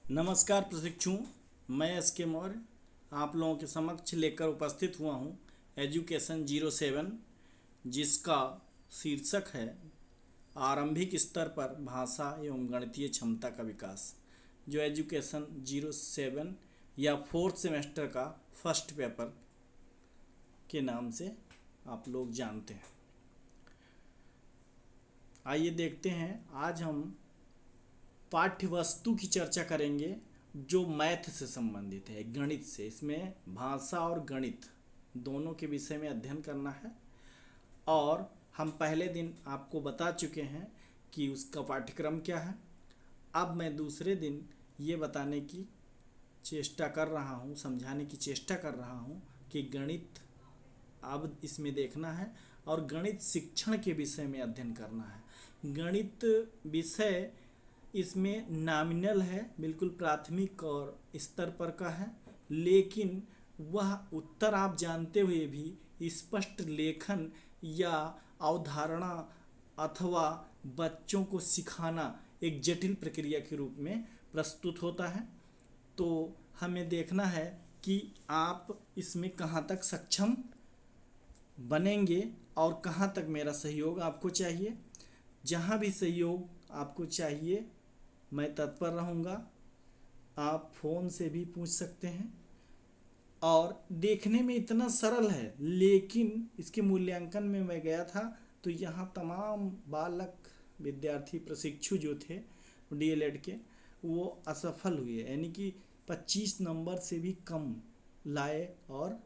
नमस्कार प्रशिक्षु, मैं एस के मौर्य आप लोगों के समक्ष लेकर उपस्थित हुआ हूँ एजुकेशन 07, जिसका शीर्षक है आरंभिक स्तर पर भाषा एवं गणितीय क्षमता का विकास, जो एजुकेशन 07 या फोर्थ सेमेस्टर का फर्स्ट पेपर के नाम से आप लोग जानते हैं। आइए देखते हैं, आज हम पाठ्य वस्तु की चर्चा करेंगे जो मैथ से संबंधित है, गणित से। इसमें भाषा और गणित दोनों के विषय में अध्ययन करना है और हम पहले दिन आपको बता चुके हैं कि उसका पाठ्यक्रम क्या है। अब मैं दूसरे दिन ये बताने की चेष्टा कर रहा हूँ, समझाने की चेष्टा कर रहा हूँ कि गणित अब इसमें देखना है और गणित शिक्षण के विषय में अध्ययन करना है। गणित विषय इसमें नॉमिनल है, बिल्कुल प्राथमिक और स्तर पर का है, लेकिन वह उत्तर आप जानते हुए भी स्पष्ट लेखन या अवधारणा अथवा बच्चों को सिखाना एक जटिल प्रक्रिया के रूप में प्रस्तुत होता है। तो हमें देखना है कि आप इसमें कहाँ तक सक्षम बनेंगे और कहाँ तक मेरा सहयोग आपको चाहिए। जहाँ भी सहयोग आपको चाहिए मैं तत्पर रहूँगा। आप फ़ोन से भी पूछ सकते हैं और देखने में इतना सरल है, लेकिन इसके मूल्यांकन में मैं गया था तो यहाँ तमाम बालक विद्यार्थी प्रशिक्षु जो थे डीएलएड के, वो असफल हुए, यानी कि 25 नंबर से भी कम लाए और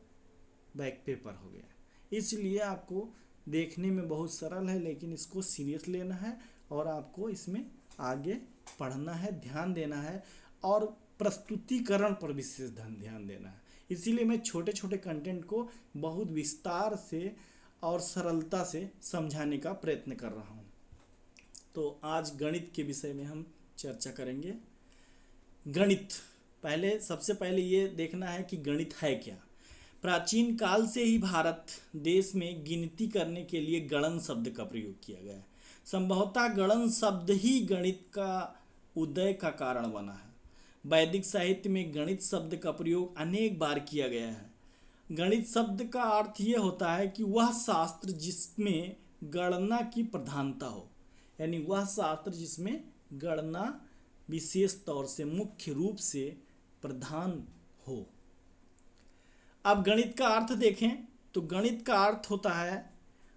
बैक पेपर हो गया। इसलिए आपको देखने में बहुत सरल है, लेकिन इसको सीरियस लेना है और आपको इसमें आगे पढ़ना है, ध्यान देना है और प्रस्तुतिकरण पर विशेष ध्यान देना है। इसीलिए मैं छोटे छोटे कंटेंट को बहुत विस्तार से और सरलता से समझाने का प्रयत्न कर रहा हूँ। तो आज गणित के विषय में हम चर्चा करेंगे। गणित, सबसे पहले ये देखना है कि गणित है क्या। प्राचीन काल से ही भारत देश में गिनती करने के लिए गणन शब्द का प्रयोग किया गया है। संभवतः गणन शब्द ही गणित का उदय का कारण बना है। वैदिक साहित्य में गणित शब्द का प्रयोग अनेक बार किया गया है। गणित शब्द का अर्थ यह होता है कि वह शास्त्र जिसमें गणना की प्रधानता हो, यानी वह शास्त्र जिसमें गणना विशेष तौर से मुख्य रूप से प्रधान हो। अब गणित का अर्थ देखें तो गणित का अर्थ होता है,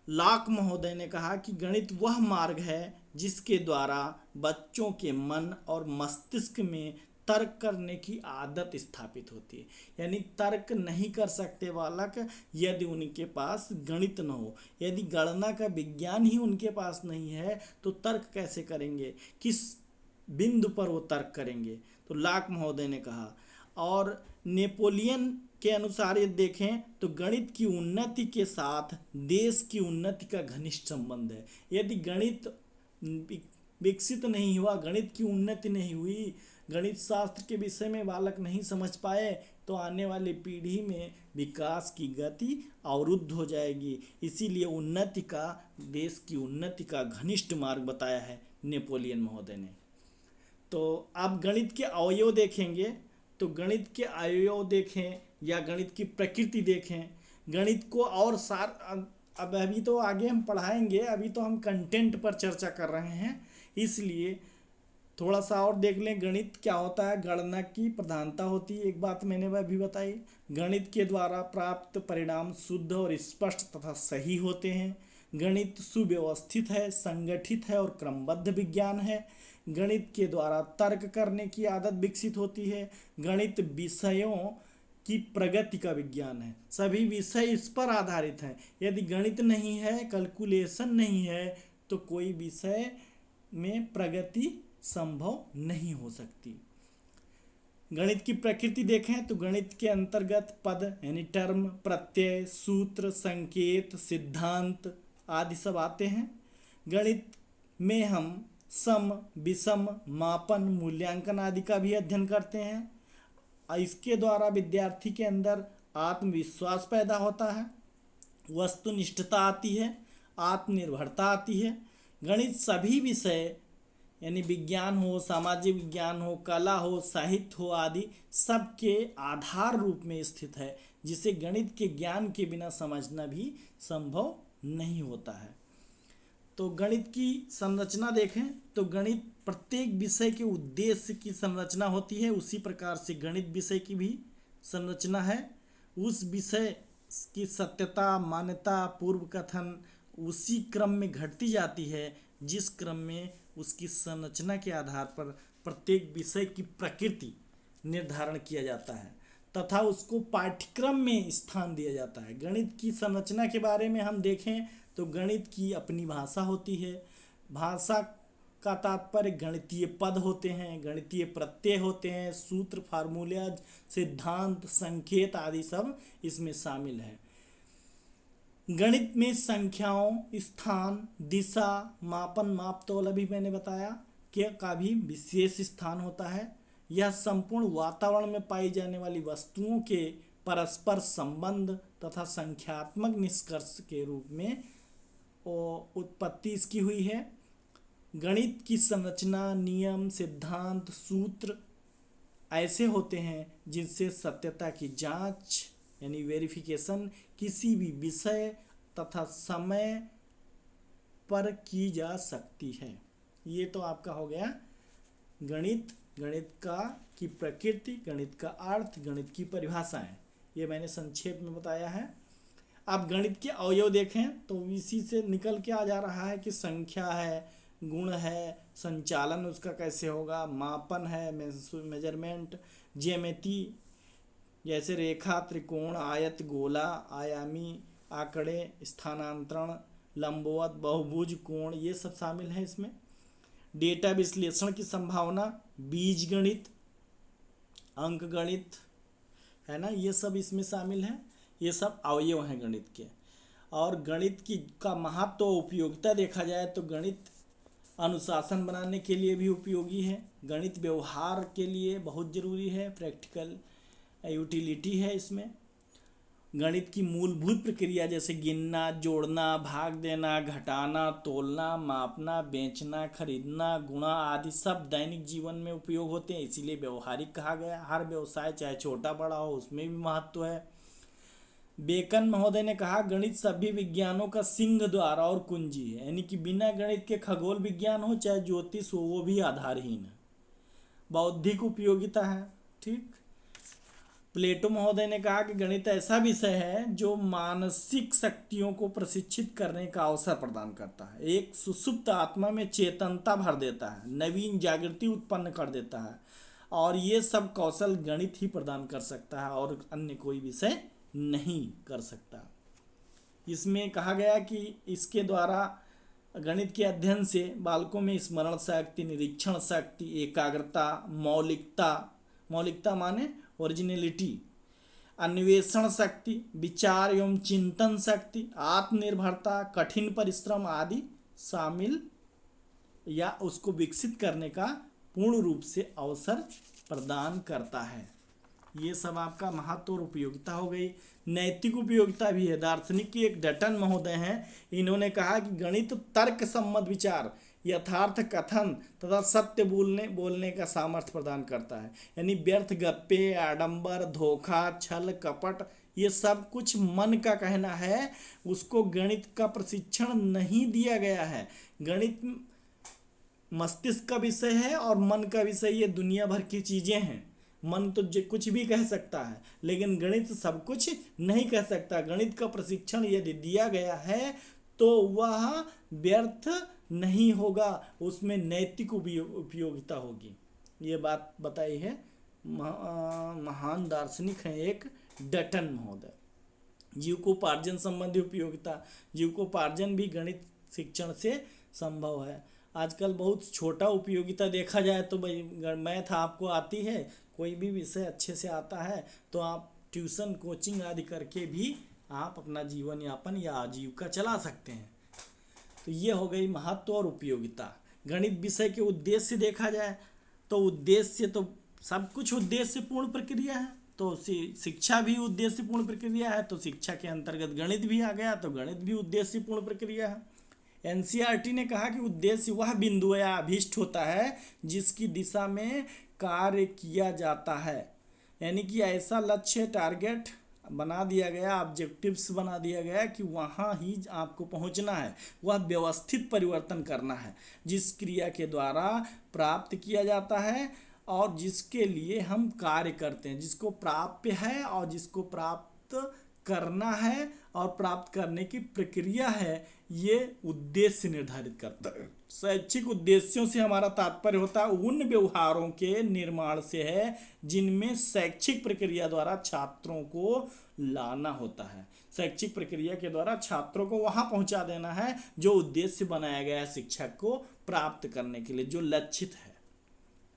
लॉक महोदय ने कहा कि गणित वह मार्ग है जिसके द्वारा बच्चों के मन और मस्तिष्क में तर्क करने की आदत स्थापित होती है। यानी तर्क नहीं कर सकते बालक यदि उनके पास गणित न हो, यदि गणना का विज्ञान ही उनके पास नहीं है तो तर्क कैसे करेंगे, किस बिंदु पर वो तर्क करेंगे। तो लॉक महोदय ने कहा। और नेपोलियन के अनुसार ये देखें तो गणित की उन्नति के साथ देश की उन्नति का घनिष्ठ संबंध है। यदि गणित विकसित नहीं हुआ, गणित की उन्नति नहीं हुई, गणित शास्त्र के विषय में बालक नहीं समझ पाए तो आने वाली पीढ़ी में विकास की गति अवरुद्ध हो जाएगी। इसीलिए उन्नति का, देश की उन्नति का घनिष्ठ मार्ग बताया है नेपोलियन महोदय ने। तो आप गणित के अवयव देखेंगे तो गणित के अवयव देखें या गणित की प्रकृति देखें। गणित को और अब अभी तो आगे हम पढ़ाएंगे, अभी तो हम कंटेंट पर चर्चा कर रहे हैं, इसलिए थोड़ा सा और देख लें। गणित क्या होता है, गणना की प्रधानता होती है, एक बात मैंने वह भी बताई। गणित के द्वारा प्राप्त परिणाम शुद्ध और स्पष्ट तथा सही होते हैं। गणित सुव्यवस्थित है, संगठित है और क्रमबद्ध विज्ञान है। गणित के द्वारा तर्क करने की आदत विकसित होती है। गणित विषयों की प्रगति का विज्ञान है। सभी विषय इस पर आधारित हैं। यदि गणित नहीं है, कैलकुलेशन नहीं है, तो कोई विषय में प्रगति संभव नहीं हो सकती। गणित की प्रकृति देखें तो गणित के अंतर्गत पद यानी टर्म, प्रत्यय, सूत्र, संकेत, सिद्धांत आदि सब आते हैं। गणित में हम सम, विषम, मापन, मूल्यांकन आदि का भी अध्ययन करते हैं। इसके द्वारा विद्यार्थी के अंदर आत्मविश्वास पैदा होता है, वस्तुनिष्ठता आती है, आत्मनिर्भरता आती है। गणित सभी विषय यानी विज्ञान हो, सामाजिक विज्ञान हो, कला हो, साहित्य हो आदि सबके आधार रूप में स्थित है, जिसे गणित के ज्ञान के बिना समझना भी संभव नहीं होता है। तो गणित की संरचना देखें तो गणित प्रत्येक विषय के उद्देश्य की संरचना होती है, उसी प्रकार से गणित विषय की भी संरचना है। उस विषय की सत्यता, मान्यता, पूर्व कथन उसी क्रम में घटती जाती है जिस क्रम में उसकी संरचना के आधार पर प्रत्येक विषय की प्रकृति निर्धारण किया जाता है तथा उसको पाठ्यक्रम में स्थान दिया जाता है। गणित की संरचना के बारे में हम देखें तो गणित की अपनी भाषा होती है। भाषा का तात्पर्य गणितीय पद होते हैं, गणितीय प्रत्यय होते हैं, सूत्र, फार्मूला, सिद्धांत, संकेत आदि सब इसमें शामिल है। गणित में संख्याओं, स्थान, दिशा, मापन, मापतोल अभी मैंने बताया कि का भी विशेष स्थान होता है। यह संपूर्ण वातावरण में पाई जाने वाली वस्तुओं के परस्पर संबंध तथा संख्यात्मक निष्कर्ष के रूप में उत्पत्ति इसकी हुई है। गणित की संरचना, नियम, सिद्धांत, सूत्र ऐसे होते हैं जिनसे सत्यता की जांच यानी वेरिफिकेशन किसी भी विषय तथा समय पर की जा सकती है। ये तो आपका हो गया गणित, गणित का की प्रकृति, गणित का अर्थ, गणित की परिभाषाएं, ये मैंने संक्षेप में बताया है। अब गणित के अवयव देखें तो इसी से निकल के आ जा रहा है कि संख्या है, गुण है, संचालन उसका कैसे होगा, मापन है, मेजरमेंट, ज्यामिति जैसे रेखा, त्रिकोण, आयत, गोला, आयामी, आंकड़े, स्थानांतरण, लंबवत, बहुभुज, कोण, ये सब शामिल है इसमें। डेटा विश्लेषण की संभावना, बीज गणित, अंक गणित है ना, ये सब इसमें शामिल है। ये सब अवयव हैं गणित के। और गणित की का महत्व और उपयोगिता देखा जाए तो गणित अनुशासन बनाने के लिए भी उपयोगी है, गणित व्यवहार के लिए बहुत ज़रूरी है, प्रैक्टिकल यूटिलिटी है इसमें। गणित की मूलभूत प्रक्रिया जैसे गिनना, जोड़ना, भाग देना, घटाना, तोलना, मापना, बेचना, खरीदना, गुणा आदि सब दैनिक जीवन में उपयोग होते हैं, इसीलिए व्यवहारिक कहा गया। हर व्यवसाय चाहे छोटा बड़ा हो उसमें भी महत्व है। बेकन महोदय ने कहा गणित सभी विज्ञानों का सिंह द्वार और कुंजी है, यानी कि बिना गणित के खगोल विज्ञान हो चाहे ज्योतिष हो वो भी आधारहीन है। बौद्धिक उपयोगिता है, ठीक। प्लेटो महोदय ने कहा कि गणित ऐसा विषय है जो मानसिक शक्तियों को प्रशिक्षित करने का अवसर प्रदान करता है, एक सुसुप्त आत्मा में चेतनता भर देता है, नवीन जागृति उत्पन्न कर देता है, और ये सब कौशल गणित ही प्रदान कर सकता है और अन्य कोई विषय नहीं कर सकता। इसमें कहा गया कि इसके द्वारा गणित के अध्ययन से बालकों में स्मरण शक्ति, निरीक्षण शक्ति, एकाग्रता, मौलिकता माने ओरिजिनलिटी, अन्वेषण शक्ति, विचार एवं चिंतन शक्ति, आत्मनिर्भरता, कठिन परिश्रम आदि शामिल या उसको विकसित करने का पूर्ण रूप से अवसर प्रदान करता है। ये सब आपका महत्व और उपयोगिता हो गई। नैतिक उपयोगिता भी है। दार्शनिक की एक डटन महोदय हैं, इन्होंने कहा कि गणित तर्क सम्मत विचार, यथार्थ कथन तथा सत्य बोलने का सामर्थ्य प्रदान करता है, यानी व्यर्थ गप्पे, आडंबर, धोखा, छल, कपट ये सब कुछ मन का कहना है, उसको गणित का प्रशिक्षण नहीं दिया गया है। गणित मस्तिष्क का विषय है और मन का विषय, ये दुनिया भर की चीज़ें हैं। मन तो कुछ भी कह सकता है लेकिन गणित सब कुछ नहीं कह सकता। गणित का प्रशिक्षण यदि दिया गया है तो वह व्यर्थ नहीं होगा, उसमें नैतिक उपयोगिता होगी। ये बात बताई है महान दार्शनिक हैं एक डटन महोदय। जीविकोपार्जन संबंधी उपयोगिता, जीविकोपार्जन भी गणित शिक्षण से संभव है। आजकल बहुत छोटा उपयोगिता देखा जाए तो भाई मैथ आपको आती है, कोई भी विषय अच्छे से आता है तो आप ट्यूशन, कोचिंग आदि करके भी आप अपना जीवन यापन या आजीविका चला सकते हैं। तो ये हो गई महत्व और उपयोगिता। गणित विषय के उद्देश्य देखा जाए तो उद्देश्य तो सब कुछ उद्देश्यपूर्ण प्रक्रिया है, तो शिक्षा भी उद्देश्यपूर्ण प्रक्रिया है, तो शिक्षा के अंतर्गत गणित भी आ गया तो गणित भी उद्देश्यपूर्ण प्रक्रिया है। एनसीईआरटी ने कहा कि उद्देश्य वह बिंदु या अभीष्ट होता है जिसकी दिशा में कार्य किया जाता है। यानी कि ऐसा लक्ष्य, टारगेट बना दिया गया, ऑब्जेक्टिव्स बना दिया गया कि वहाँ ही आपको पहुँचना है। वह व्यवस्थित परिवर्तन करना है जिस क्रिया के द्वारा प्राप्त किया जाता है और जिसके लिए हम कार्य करते हैं, जिसको प्राप्य है और जिसको प्राप्त करना है और प्राप्त करने की प्रक्रिया है, ये उद्देश्य निर्धारित करता है। शैक्षिक उद्देश्यों से हमारा तात्पर्य होता है उन व्यवहारों के निर्माण से है जिनमें शैक्षिक प्रक्रिया द्वारा छात्रों को लाना होता है। शैक्षिक प्रक्रिया के द्वारा छात्रों को वहां पहुंचा देना है जो उद्देश्य बनाया गया है शिक्षक को प्राप्त करने के लिए, जो लक्षित है।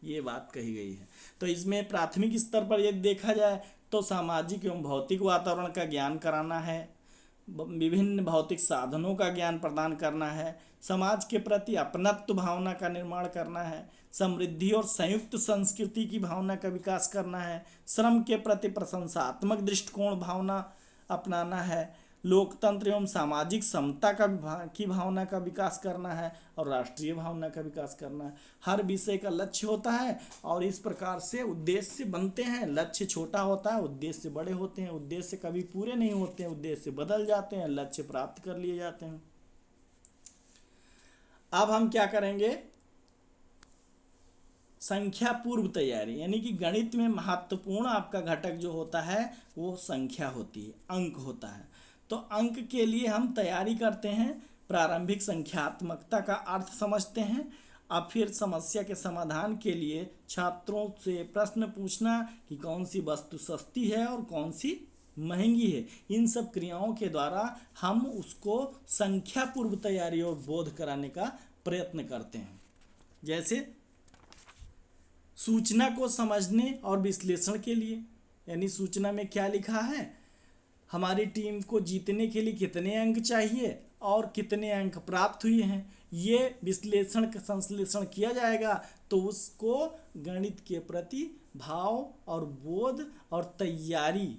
ये बात कही गई है। तो इसमें प्राथमिक स्तर पर यदि देखा जाए तो सामाजिक एवं भौतिक वातावरण का ज्ञान कराना है, विभिन्न भौतिक साधनों का ज्ञान प्रदान करना है, समाज के प्रति अपनत्व भावना का निर्माण करना है, समृद्धि और संयुक्त संस्कृति की भावना का विकास करना है, श्रम के प्रति प्रशंसात्मक दृष्टिकोण भावना अपनाना है, लोकतंत्र एवं सामाजिक समता की भावना का विकास करना है और राष्ट्रीय भावना का विकास करना है। हर विषय का लक्ष्य होता है और इस प्रकार से उद्देश्य बनते हैं। लक्ष्य छोटा होता है, उद्देश्य बड़े होते हैं। उद्देश्य कभी पूरे नहीं होते हैं, उद्देश्य बदल जाते हैं, लक्ष्य प्राप्त कर लिए जाते हैं। अब हम क्या करेंगे, संख्या पूर्व तैयारी, यानी कि गणित में महत्वपूर्ण आपका घटक जो होता है वो संख्या होती है, अंक होता है। तो अंक के लिए हम तैयारी करते हैं, प्रारंभिक संख्यात्मकता का अर्थ समझते हैं, अब फिर समस्या के समाधान के लिए छात्रों से प्रश्न पूछना कि कौन सी वस्तु सस्ती है और कौन सी महंगी है। इन सब क्रियाओं के द्वारा हम उसको संख्या पूर्व तैयारी और बोध कराने का प्रयत्न करते हैं। जैसे सूचना को समझने और विश्लेषण के लिए, यानी सूचना में क्या लिखा है, हमारी टीम को जीतने के लिए कितने अंक चाहिए और कितने अंक प्राप्त हुए हैं, ये विश्लेषण संश्लेषण किया जाएगा तो उसको गणित के प्रति भाव और बोध और तैयारी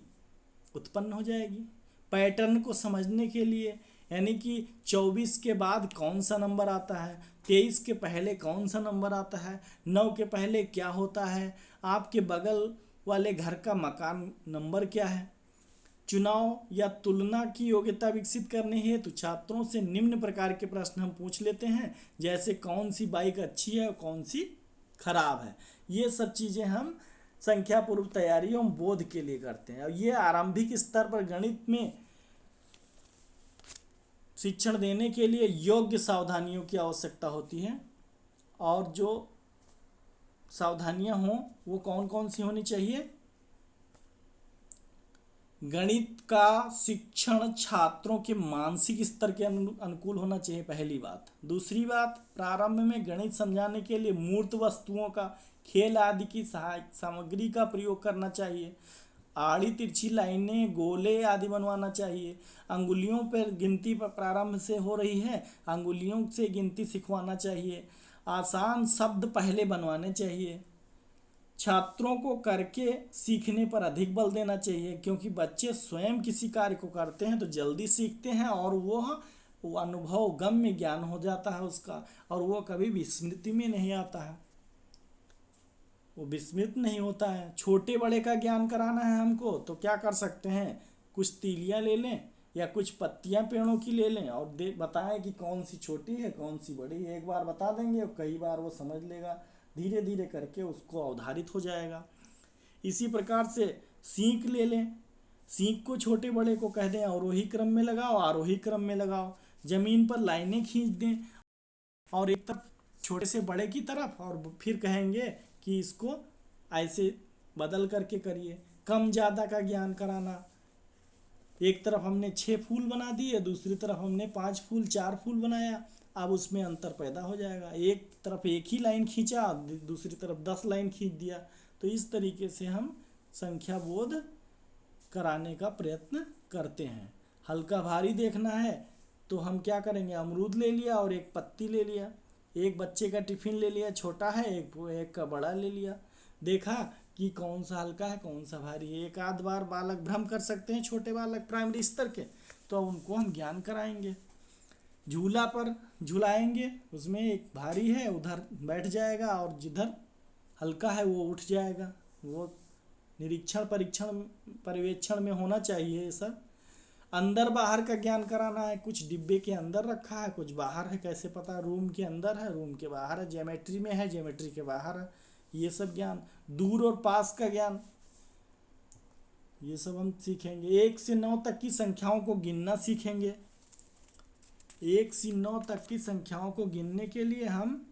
उत्पन्न हो जाएगी। पैटर्न को समझने के लिए, यानी कि 24 के बाद कौन सा नंबर आता है, 23 के पहले कौन सा नंबर आता है, 9 के पहले क्या होता है, आपके बगल वाले घर का मकान नंबर क्या है। चुनाव या तुलना की योग्यता विकसित करने हेतु छात्रों से निम्न प्रकार के प्रश्न हम पूछ लेते हैं, जैसे कौन सी बाइक अच्छी है और कौन सी खराब है। ये सब चीज़ें हम संख्या पूर्व तैयारी एवं बोध के लिए करते हैं। और ये आरंभिक स्तर पर गणित में शिक्षण देने के लिए योग्य सावधानियों की आवश्यकता होती है, और जो सावधानियां हों वो कौन कौन सी होनी चाहिए। गणित का शिक्षण छात्रों के मानसिक स्तर के अनुकूल होना चाहिए, पहली बात। दूसरी बात, प्रारंभ में गणित समझाने के लिए मूर्त वस्तुओं का, खेल आदि की सहायक सामग्री का प्रयोग करना चाहिए। आड़ी तिरछी लाइनें, गोले आदि बनवाना चाहिए। अंगुलियों पर गिनती पर प्रारंभ से हो रही है, अंगुलियों से गिनती सिखवाना चाहिए। आसान शब्द पहले बनवाने चाहिए। छात्रों को करके सीखने पर अधिक बल देना चाहिए, क्योंकि बच्चे स्वयं किसी कार्य को करते हैं तो जल्दी सीखते हैं और वो अनुभव गम्य ज्ञान हो जाता है उसका, और वो कभी विस्मृति में नहीं आता है, वो विस्मृत नहीं होता है। छोटे बड़े का ज्ञान कराना है हमको तो क्या कर सकते हैं, कुछ तीलियां ले लें या कुछ पत्तियां पेड़ों की ले लें और बताएं कि कौन सी छोटी है कौन सी बड़ी है। एक बार बता देंगे और कई बार वो समझ लेगा, धीरे धीरे करके उसको अवधारित हो जाएगा। इसी प्रकार से सीख ले लें, सीख को छोटे बड़े को कह दें अवरोही क्रम में लगाओ, आरोही क्रम में लगाओ। ज़मीन पर लाइनें खींच दें और एक तरफ छोटे से बड़े की तरफ, और फिर कहेंगे कि इसको ऐसे बदल करके करिए। कम ज़्यादा का ज्ञान कराना, एक तरफ हमने 6 फूल बना दिए, दूसरी तरफ हमने 5 फूल 4 फूल बनाया, अब उसमें अंतर पैदा हो जाएगा। एक तरफ एक ही लाइन खींचा, दूसरी तरफ 10 लाइन खींच दिया। तो इस तरीके से हम संख्या बोध कराने का प्रयत्न करते हैं। हल्का भारी देखना है तो हम क्या करेंगे, अमरूद ले लिया और एक पत्ती ले लिया, एक बच्चे का टिफिन ले लिया, छोटा है, एक का बड़ा ले लिया, देखा कि कौन सा हल्का है कौन सा भारी है। एक आध बार बालक भ्रम कर सकते हैं, छोटे बालक प्राइमरी स्तर के, तो उनको हम ज्ञान कराएंगे। झूला पर झुलाएंगे, उसमें एक भारी है उधर बैठ जाएगा और जिधर हल्का है वो उठ जाएगा। वो निरीक्षण परीक्षण पर्यवेक्षण में होना चाहिए ये सब। अंदर बाहर का ज्ञान कराना है, कुछ डिब्बे के अंदर रखा है, कुछ बाहर है, कैसे पता? रूम के अंदर है, रूम के बाहर है, ज्योमेट्री में है, ज्योमेट्री के बाहर है, ये सब ज्ञान। दूर और पास का ज्ञान, ये सब हम सीखेंगे। 1 से 9 तक की संख्याओं को गिनना सीखेंगे। 1 से 9 तक की संख्याओं को गिनने के लिए हम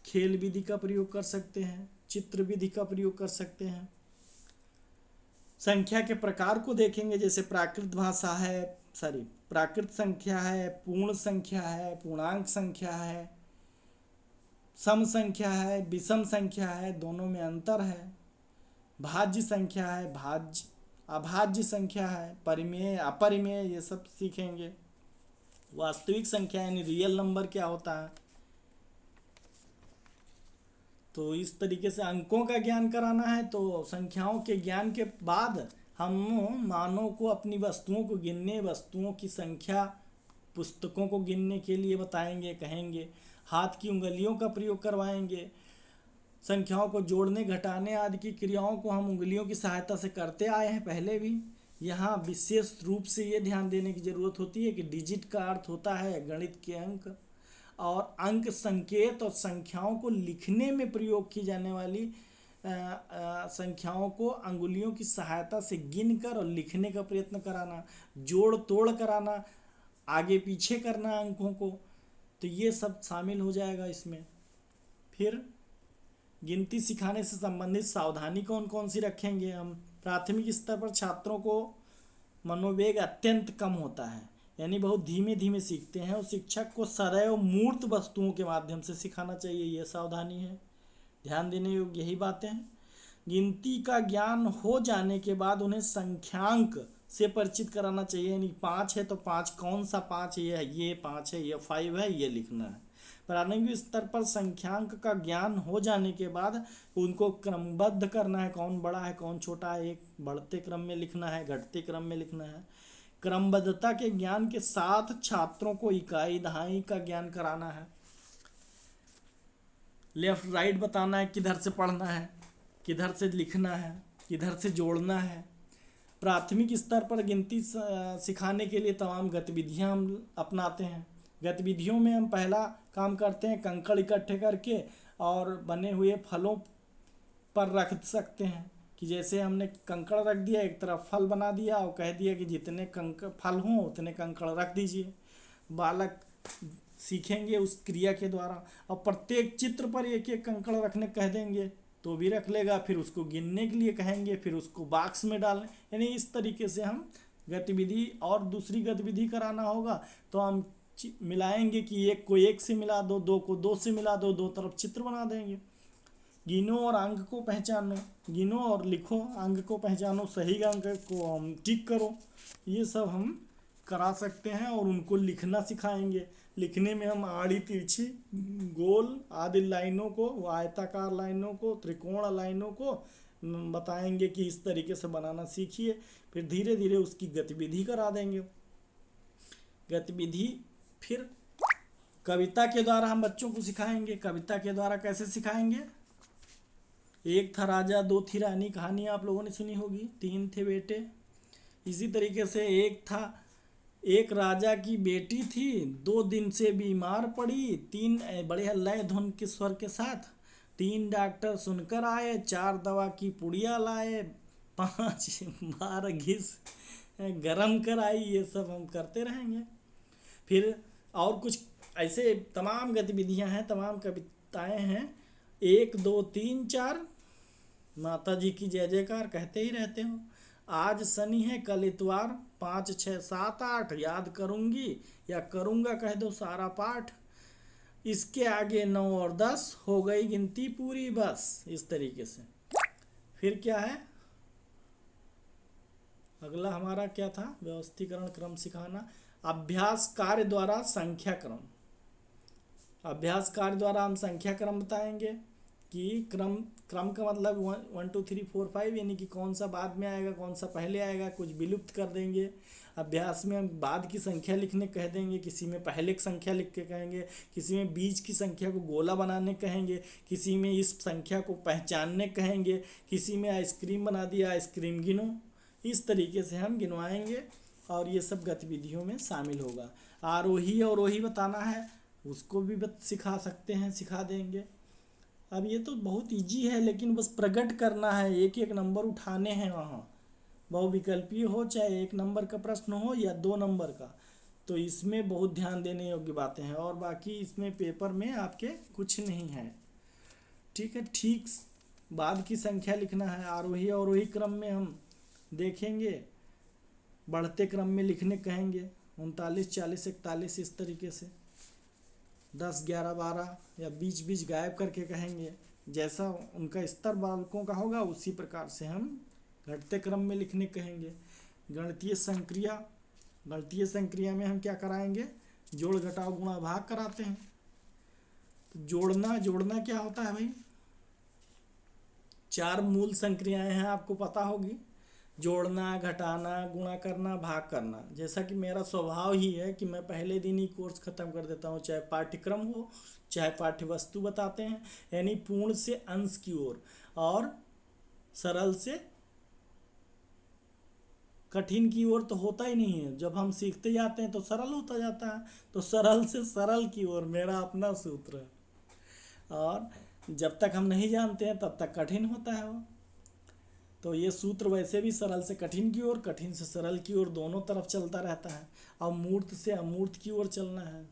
खेल विधि का प्रयोग कर सकते हैं, चित्र विधि का प्रयोग कर सकते हैं। संख्या के प्रकार को देखेंगे, जैसे प्राकृत भाषा है, प्राकृत संख्या है, पूर्ण संख्या है, पूर्णांक संख्या है, सम संख्या है, विषम संख्या है, दोनों में अंतर है, भाज्य संख्या है, भाज्य अभाज्य संख्या है, परिमेय अपरिमेय, ये सब सीखेंगे। वास्तविक संख्या यानी रियल नंबर क्या होता है। तो इस तरीके से अंकों का ज्ञान कराना है। तो संख्याओं के ज्ञान के बाद हम मानव को अपनी वस्तुओं को गिनने, वस्तुओं की संख्या, पुस्तकों को गिनने के लिए बताएंगे, कहेंगे। हाथ की उंगलियों का प्रयोग करवाएंगे। संख्याओं को जोड़ने, घटाने आदि की क्रियाओं को हम उंगलियों की सहायता से करते आए हैं पहले भी। यहाँ विशेष रूप से ये ध्यान देने की ज़रूरत होती है कि डिजिट का अर्थ होता है गणित के अंक, और अंक संकेत और संख्याओं को लिखने में प्रयोग की जाने वाली संख्याओं को अंगुलियों की सहायता से गिनकर और लिखने का प्रयत्न कराना, जोड़ तोड़ कराना, आगे पीछे करना अंकों को, तो ये सब शामिल हो जाएगा इसमें। फिर गिनती सिखाने से संबंधित सावधानी कौन कौन सी रखेंगे हम। प्राथमिक स्तर पर छात्रों को मनोवेग अत्यंत कम होता है, यानी बहुत धीमे धीमे सीखते हैं, और शिक्षक को सदैव मूर्त वस्तुओं के माध्यम से सिखाना चाहिए, ये सावधानी है। ध्यान देने योग्य यही बातें हैं। गिनती का ज्ञान हो जाने के बाद उन्हें संख्यांक से परिचित कराना चाहिए, यानी 5 है तो 5 कौन सा 5 है, ये 5 है, ये 5 है, ये लिखना है। प्रारंभिक स्तर पर संख्यांक का ज्ञान हो जाने के बाद उनको क्रमबद्ध करना है, कौन बड़ा है कौन छोटा है, एक बढ़ते क्रम में लिखना है, घटते क्रम में लिखना है। क्रमबद्धता के ज्ञान के साथ छात्रों को इकाई दहाई का ज्ञान कराना है। लेफ्ट राइट बताना है, किधर से पढ़ना है, किधर से लिखना है, किधर से जोड़ना है। प्राथमिक स्तर पर गिनती सिखाने के लिए तमाम गतिविधियां हम अपनाते हैं। गतिविधियों में हम पहला काम करते हैं, कंकड़ इकट्ठे करके और बने हुए फलों पर रख सकते हैं, कि जैसे हमने कंकड़ रख दिया, एक तरफ फल बना दिया और कह दिया कि जितने कंकड़ फल हों उतने कंकड़ रख दीजिए। बालक सीखेंगे उस क्रिया के द्वारा, और प्रत्येक चित्र पर एक एक कंकड़ रखने कह देंगे तो भी रख लेगा, फिर उसको गिनने के लिए कहेंगे, फिर उसको बॉक्स में डालने, यानी इस तरीके से हम गतिविधि। और दूसरी गतिविधि कराना होगा तो हम मिलाएंगे कि एक को एक से मिला दो, दो को दो से मिला दो, दो तरफ चित्र बना देंगे। गिनो और अंक को पहचानो, गिनो और लिखो, अंक को पहचानो, सही अंक को हम टिक करो, ये सब हम करा सकते हैं। और उनको लिखना सिखाएंगे। लिखने में हम आड़ी तिरछी गोल आदि लाइनों को, आयताकार लाइनों को, त्रिकोण लाइनों को बताएंगे कि इस तरीके से बनाना सीखिए। फिर धीरे धीरे उसकी गतिविधि करा देंगे। गतिविधि फिर कविता के द्वारा हम बच्चों को सिखाएंगे। कविता के द्वारा कैसे सिखाएंगे? एक था राजा दो थी रानी, कहानी आप लोगों ने सुनी होगी। 3 थे बेटे। इसी तरीके से एक राजा की बेटी थी, 2 दिन से बीमार पड़ी, 3 बड़े लय धुन के स्वर के साथ, 3 डॉक्टर सुनकर आए, 4 दवा की पुड़िया लाए, 5 बार घिस गरम कराई। ये सब हम करते रहेंगे। फिर और कुछ ऐसे तमाम गतिविधियां हैं, तमाम कविताएं हैं। 1 2 3 4 माता जी की जय जयकार कहते ही रहते हो। आज शनि है कल इतवार, 5 6 7 8 याद करूंगी या करूंगा कह दो सारा पाठ। इसके आगे 9 और 10 हो गई गिनती पूरी बस। इस तरीके से। फिर क्या है अगला हमारा क्या था? व्यवस्थीकरण क्रम सिखाना। अभ्यास कार्य द्वारा संख्या क्रम। अभ्यास कार्य द्वारा हम संख्या क्रम बताएंगे कि क्रम क्रम का मतलब 1 2 3 4 5, यानी कि कौन सा बाद में आएगा कौन सा पहले आएगा, कुछ विलुप्त कर देंगे। अभ्यास में हम बाद की संख्या लिखने कह देंगे, किसी में पहले की संख्या लिख के कहेंगे, किसी में बीच की संख्या को गोला बनाने कहेंगे, किसी में इस संख्या को पहचानने कहेंगे, किसी में आइसक्रीम बना दिया आइसक्रीम गिनो। इस तरीके से हम गिनवाएंगे और ये सब गतिविधियों में शामिल होगा। आरोही अवरोही बताना है, उसको भी सिखा सकते हैं, सिखा देंगे। अब ये तो बहुत इजी है, लेकिन बस प्रकट करना है, एक एक नंबर उठाने हैं वहाँ, बहुविकल्पीय हो चाहे 1 नंबर का प्रश्न हो या 2 नंबर का, तो इसमें बहुत ध्यान देने योग्य बातें हैं। और बाकी इसमें पेपर में आपके कुछ नहीं है, ठीक है। ठीक बाद की संख्या लिखना है। आरोही अवरोही क्रम में हम देखेंगे, बढ़ते क्रम में लिखने कहेंगे 39 40 41 इस तरीके से, 10 11 12 या बीच बीच गायब करके कहेंगे। जैसा उनका स्तर बालकों का होगा उसी प्रकार से हम घटते क्रम में लिखने कहेंगे। गणितीय संक्रिया, गणितीय संक्रिया में हम क्या कराएंगे, जोड़ घटाव गुणा भाग कराते हैं। तो जोड़ना क्या होता है भाई, 4 मूल संक्रियाएं हैं, आपको पता होगी, जोड़ना, घटाना, गुणा करना, भाग करना। जैसा कि मेरा स्वभाव ही है कि मैं पहले दिन ही कोर्स खत्म कर देता हूँ, चाहे पाठ्यक्रम हो चाहे पाठ्य वस्तु बताते हैं, यानी पूर्ण से अंश की ओर और सरल से कठिन की ओर तो होता ही नहीं है। जब हम सीखते जाते हैं तो सरल होता जाता है, तो सरल से सरल की ओर मेरा अपना सूत्र है, और जब तक हम नहीं जानते हैं तब तक कठिन होता है वो। तो ये सूत्र वैसे भी सरल से कठिन की ओर, कठिन से सरल की ओर दोनों तरफ चलता रहता है। और मूर्त से अमूर्त की ओर चलना है।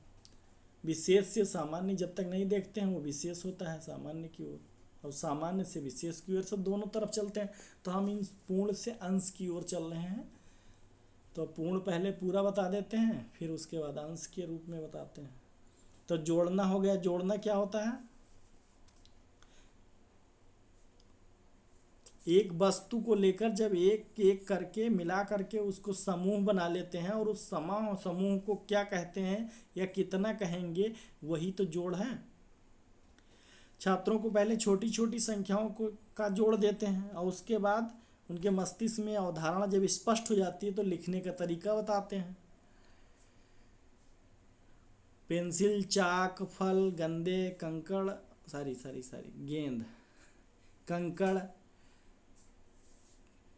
विशेष से सामान्य जब तक नहीं देखते हैं वो विशेष होता है सामान्य की ओर, और सामान्य से विशेष की ओर, सब दोनों तरफ चलते हैं। तो हम इन पूर्ण से अंश की ओर चल रहे हैं। तो पूर्ण पहले पूरा बता देते हैं, फिर उसके बाद अंश के रूप में बताते हैं। तो जोड़ना हो गया। जोड़ना क्या होता है, एक वस्तु को लेकर जब एक एक करके मिला करके उसको समूह बना लेते हैं, और उस समूह को क्या कहते हैं या कितना कहेंगे, वही तो जोड़ है। छात्रों को पहले छोटी छोटी संख्याओं को का जोड़ देते हैं, और उसके बाद उनके मस्तिष्क में अवधारणा जब स्पष्ट हो जाती है तो लिखने का तरीका बताते हैं। पेंसिल, चाक, फल, गंदे, कंकड़, गेंद, कंकड़,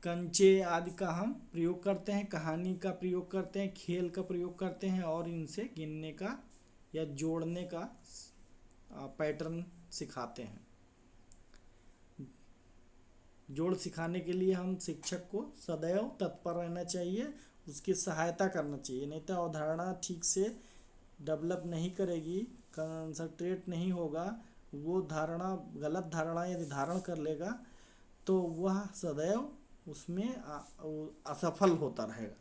कंचे आदि का हम प्रयोग करते हैं, कहानी का प्रयोग करते हैं, खेल का प्रयोग करते हैं, और इनसे गिनने का या जोड़ने का पैटर्न सिखाते हैं। जोड़ सिखाने के लिए हम शिक्षक को सदैव तत्पर रहना चाहिए, उसकी सहायता करना चाहिए, नहीं तो अवधारणा ठीक से डेवलप नहीं करेगी, कंसंट्रेट नहीं होगा, वो धारणा गलत धारणा यदि धारण कर लेगा तो वह सदैव उसमें असफल होता रहेगा।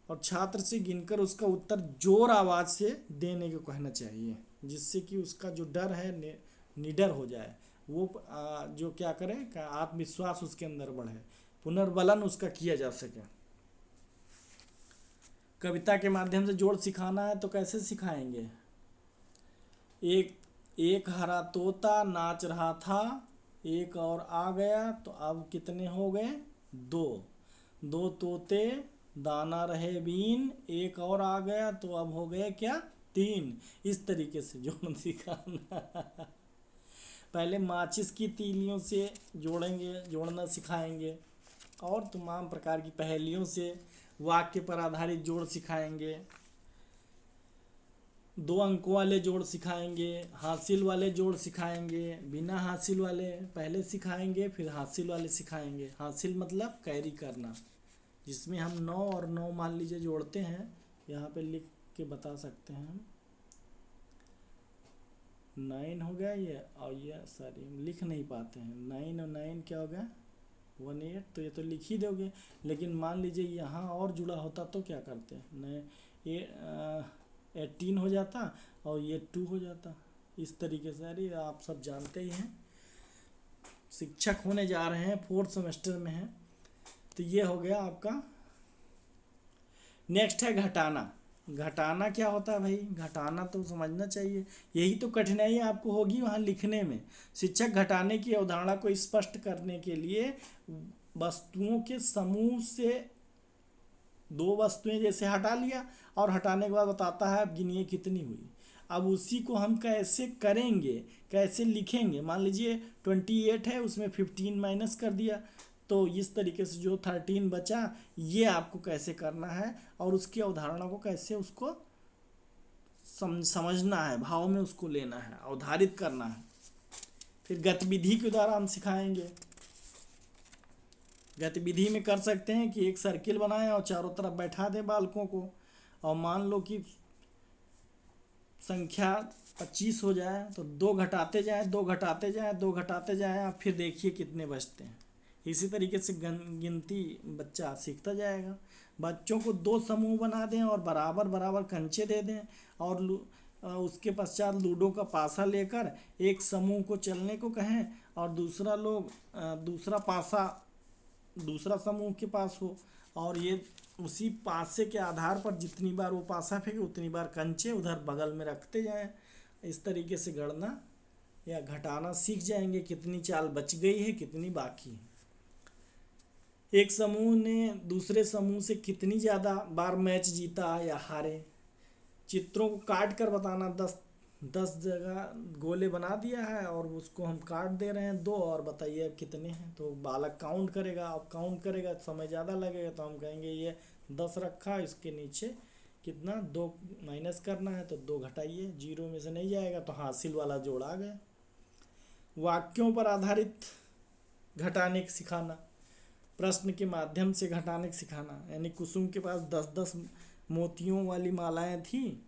और छात्र से गिनकर उसका उत्तर जोर आवाज़ से देने को कहना चाहिए, जिससे कि उसका जो डर है निडर हो जाए, वो जो क्या करे, आत्मविश्वास उसके अंदर बढ़े, पुनर्बलन उसका किया जा सके। कविता के माध्यम से जोड़ सिखाना है तो कैसे सिखाएंगे, एक हरा तोता नाच रहा था, एक और आ गया तो अब कितने हो गए, 2 तोते दाना रहे बीन, एक और आ गया तो अब हो गए क्या, 3। इस तरीके से जोड़ सिखाना। पहले माचिस की तीलियों से जोड़ना सिखाएंगे, और तमाम प्रकार की पहेलियों से वाक्य पर आधारित जोड़ सिखाएंगे। 2 अंकों वाले जोड़ सिखाएंगे, हासिल वाले जोड़ सिखाएंगे, बिना हासिल वाले पहले सिखाएंगे, फिर हासिल वाले सिखाएंगे। हासिल मतलब कैरी करना, जिसमें हम 9 और 9 मान लीजिए जोड़ते हैं, यहाँ पे लिख के बता सकते हैं हम। 9 हो गया ये, और ये हम लिख नहीं पाते हैं, 9 और 9 क्या हो गया, 18। तो ये तो लिख ही दोगे, लेकिन मान लीजिए यहाँ और जुड़ा होता तो क्या करते हैं, ये 18 हो जाता और ये 2 हो जाता। इस तरीके से, अरे आप सब जानते ही हैं, शिक्षक होने जा रहे हैं, 4th सेमेस्टर में हैं। तो ये हो गया आपका। नेक्स्ट है घटाना। घटाना क्या होता है भाई? घटाना तो समझना चाहिए। यही तो कठिनाई आपको होगी वहाँ लिखने में। शिक्षक घटाने की अवधारणा को स्पष्ट करने के लिए वस्तुओं के समूह से दो वस्तुएं जैसे हटा लिया और हटाने के बाद बताता है अब गिनिए कितनी हुई। अब उसी को हम कैसे करेंगे, कैसे लिखेंगे? मान लीजिए 28 है, उसमें 15 माइनस कर दिया, तो इस तरीके से जो 13 बचा, ये आपको कैसे करना है और उसकी अवधारणा को कैसे उसको समझना है, भाव में उसको लेना है, अवधारित करना है। फिर गतिविधि के द्वारा हम सिखाएंगे। गतिविधि में कर सकते हैं कि एक सर्किल बनाएं और चारों तरफ बैठा दें बालकों को, और मान लो कि संख्या 25 हो जाए तो 2 घटाते जाएं, 2 घटाते जाएं, 2 घटाते जाएं, आप फिर देखिए कितने बचते हैं। इसी तरीके से गिनती बच्चा सीखता जाएगा। बच्चों को 2 समूह बना दें और बराबर बराबर कंचे दे दें, और उसके पश्चात लूडो का पासा लेकर एक समूह को चलने को कहें और दूसरा पासा दूसरा समूह के पास हो, और ये उसी पासे के आधार पर जितनी बार वो पासा फेंके उतनी बार कंचे उधर बगल में रखते जाएं। इस तरीके से गणना या घटाना सीख जाएंगे, कितनी चाल बच गई है, कितनी बाकी है। एक समूह ने दूसरे समूह से कितनी ज़्यादा बार मैच जीता या हारे। चित्रों को काट कर बताना। 10 जगह गोले बना दिया है और उसको हम काट दे रहे हैं 2, और बताइए अब कितने हैं। तो बालक काउंट करेगा, अब काउंट करेगा समय ज़्यादा लगेगा, तो हम कहेंगे ये 10 रखा, इसके नीचे कितना 2 माइनस करना है, तो 2 घटाइए, 0 में से नहीं जाएगा तो हासिल वाला जोड़ आ गया। वाक्यों पर आधारित घटाने के सिखाना, प्रश्न के माध्यम से घटाने के सिखाना। यानी कुसुम के पास 10-10 मोतियों वाली मालाएं थी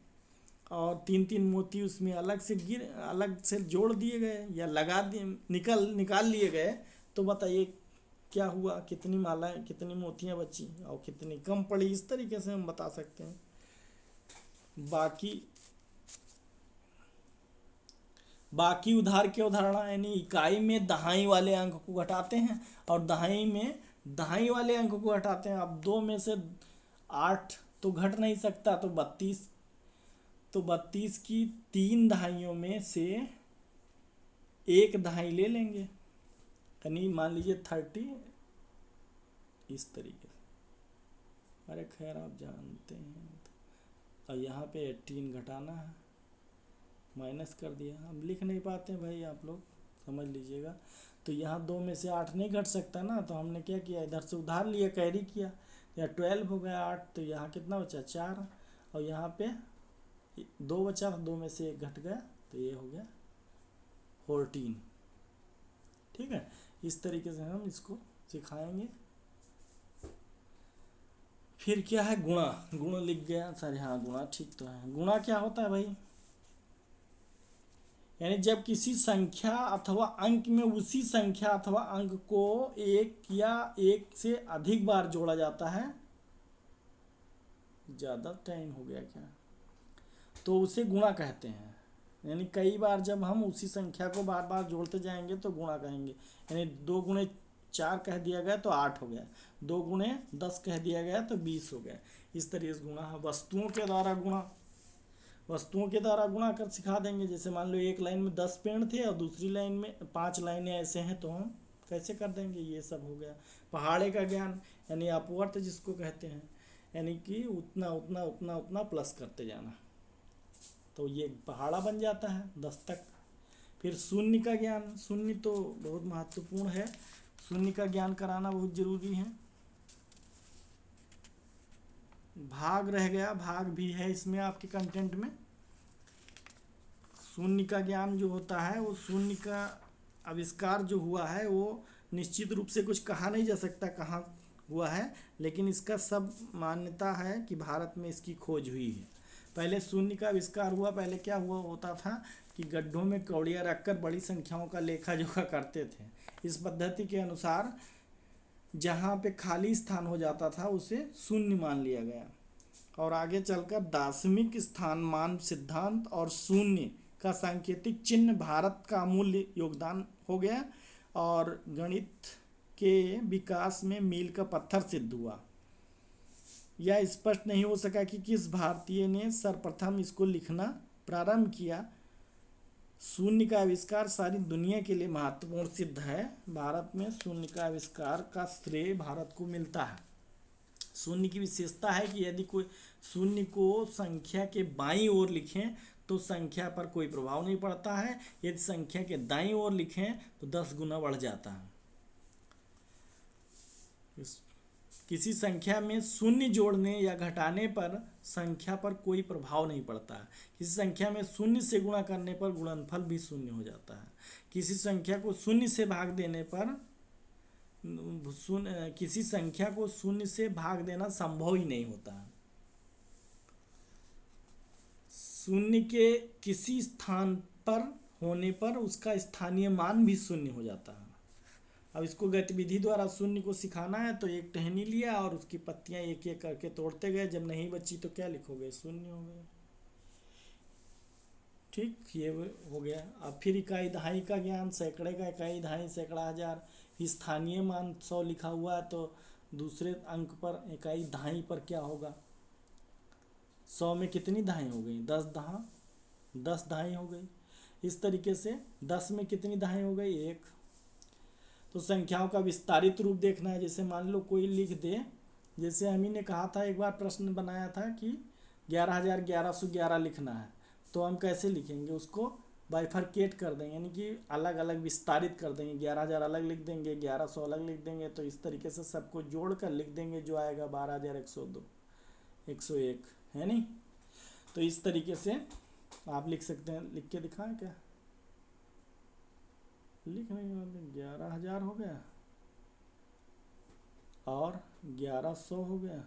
और 3-3 मोती उसमें अलग से जोड़ दिए गए या लगा दिए, निकाल लिए गए, तो बताइए क्या हुआ, कितनी मालाएं, कितनी मोतियां बची और कितनी कम पड़ी। इस तरीके से हम बता सकते हैं। बाकी उधार की अवधारणा, यानी इकाई में दहाई वाले अंक को घटाते हैं और दहाई में दहाई वाले अंक को घटाते हैं। अब 2 में से 8 तो घट नहीं सकता, तो 32 की 3 दहाइयों में से 1 दहाई ले लेंगे, यानी मान लीजिए 30, इस तरीके से। अरे खैर आप जानते हैं। और यहाँ पे 18 घटाना है, माइनस कर दिया। हम लिख नहीं पाते हैं भाई, आप लोग समझ लीजिएगा। तो यहाँ 2 में से 8 नहीं घट सकता ना, तो हमने क्या किया, इधर से उधार लिया, कैरी किया, या 12 हो गया 8, तो यहाँ कितना बचा 4, और यहाँ पे 2 बचा, 2 में से 1 घट गया, तो ये हो गया 14। ठीक है, इस तरीके से हम इसको सिखाएंगे। फिर क्या है, गुणा। गुण लिख गया सर, हाँ गुणा ठीक तो है। गुणा क्या होता है भाई? यानी जब किसी संख्या अथवा अंक में उसी संख्या अथवा अंक को 1 या 1 से अधिक बार जोड़ा जाता है। ज़्यादा टाइम हो गया क्या? तो उसे गुणा कहते हैं। यानी कई बार जब हम उसी संख्या को बार बार जोड़ते जाएंगे तो गुणा कहेंगे। यानी 2 गुणे 4 कह दिया गया तो 8 हो गया, 2 गुणे 10 कह दिया गया तो 20 हो गया। इस तरीके से गुणा है। वस्तुओं के द्वारा गुणा कर सिखा देंगे। जैसे मान लो एक लाइन में 10 पेड़ थे और दूसरी लाइन में 5 लाइनें ऐसे हैं, तो हम कैसे कर देंगे, ये सब हो गया। पहाड़े का ज्ञान, यानी अपवर्त जिसको कहते हैं, यानी कि उतना उतना उतना उतना प्लस करते जाना, तो ये पहाड़ा बन जाता है 10 तक। फिर शून्य का ज्ञान, शून्य तो बहुत महत्वपूर्ण है, शून्य का ज्ञान कराना बहुत जरूरी है। भाग रह गया, भाग भी है इसमें आपके कंटेंट में। शून्य का ज्ञान जो होता है, वो शून्य का आविष्कार जो हुआ है वो निश्चित रूप से कुछ कहा नहीं जा सकता कहाँ हुआ है, लेकिन इसका सब मान्यता है कि भारत में इसकी खोज हुई है। पहले शून्य का आविष्कार हुआ, पहले क्या हुआ होता था कि गड्ढों में कौड़ियाँ रखकर बड़ी संख्याओं का लेखा जोखा करते थे। इस पद्धति के अनुसार जहाँ पे खाली स्थान हो जाता था उसे शून्य मान लिया गया, और आगे चलकर दार्शनिक स्थान मान सिद्धांत और शून्य का सांकेतिक चिन्ह भारत का अमूल्य योगदान हो गया और गणित के विकास में मील का पत्थर सिद्ध हुआ। यह स्पष्ट नहीं हो सका कि किस भारतीय ने सर्वप्रथम इसको लिखना प्रारंभ किया। शून्य का आविष्कार सारी दुनिया के लिए महत्वपूर्ण सिद्ध है। भारत में शून्य का आविष्कार का श्रेय भारत को मिलता है। शून्य की विशेषता है कि यदि कोई शून्य को संख्या के बाईं ओर लिखें तो संख्या पर कोई प्रभाव नहीं पड़ता है, यदि संख्या के दाईं ओर लिखें तो 10 गुना बढ़ जाता है। किसी संख्या में शून्य जोड़ने या घटाने पर संख्या पर कोई प्रभाव नहीं पड़ता है। किसी संख्या में शून्य से गुणा करने पर गुणनफल भी शून्य हो जाता है। किसी संख्या को शून्य से भाग देने पर किसी संख्या को शून्य से भाग देना संभव ही नहीं होता है। शून्य के किसी स्थान पर होने पर उसका स्थानीय मान भी शून्य हो जाता है। अब इसको गतिविधि द्वारा शून्य को सिखाना है तो एक टहनी लिया और उसकी पत्तियां एक एक करके तोड़ते गए। जब नहीं बची तो क्या लिखोगे? शून्य हो गया। ठीक, ये हो गया। अब फिर इकाई दहाई का ज्ञान, सैकड़े का इकाई दहाई, सैकड़ा, हजार। स्थानीय मान 100 लिखा हुआ है तो दूसरे अंक पर इकाई दहाई पर क्या होगा? 100 में कितनी दहाई हो गई? 10 दहाई हो गई। इस तरीके से 10 में कितनी दहाई हो गई? 1। तो संख्याओं का विस्तारित रूप देखना है। जैसे मान लो कोई लिख दे, जैसे हम ही ने कहा था, एक बार प्रश्न बनाया था कि 11,1111 लिखना है, तो हम कैसे लिखेंगे? उसको बाइफरकेट कर देंगे, यानी कि अलग अलग विस्तारित कर देंगे। 11,000 अलग लिख देंगे, 1100 अलग लिख देंगे, तो इस तरीके से सबको जोड़ कर लिख देंगे, जो आएगा 12,102, 101, है नहीं? तो इस तरीके से आप लिख सकते हैं। लिख के दिखाएं क्या? लिख नहीं पाते। 11,000 हो गया और 1100 हो गया,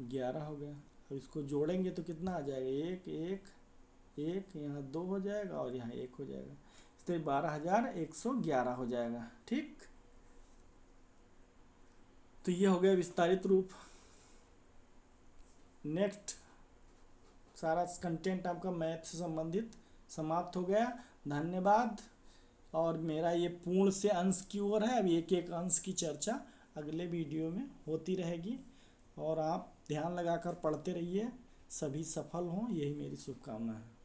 11 हो गया। अब इसको जोड़ेंगे तो कितना आ जाएगा? 1 1 1, यहाँ 2 हो जाएगा और यहाँ 1 हो जाएगा। तो 12,111 हो जाएगा। ठीक, तो ये हो गया विस्तारित रूप। नेक्स्ट, सारा कंटेंट आपका मैथ से संबंधित समाप्त हो गया। धन्यवाद। और मेरा ये पूर्ण से अंश की ओर है। अब एक एक अंश की चर्चा अगले वीडियो में होती रहेगी और आप ध्यान लगाकर पढ़ते रहिए। सभी सफल हों, यही मेरी शुभकामना है।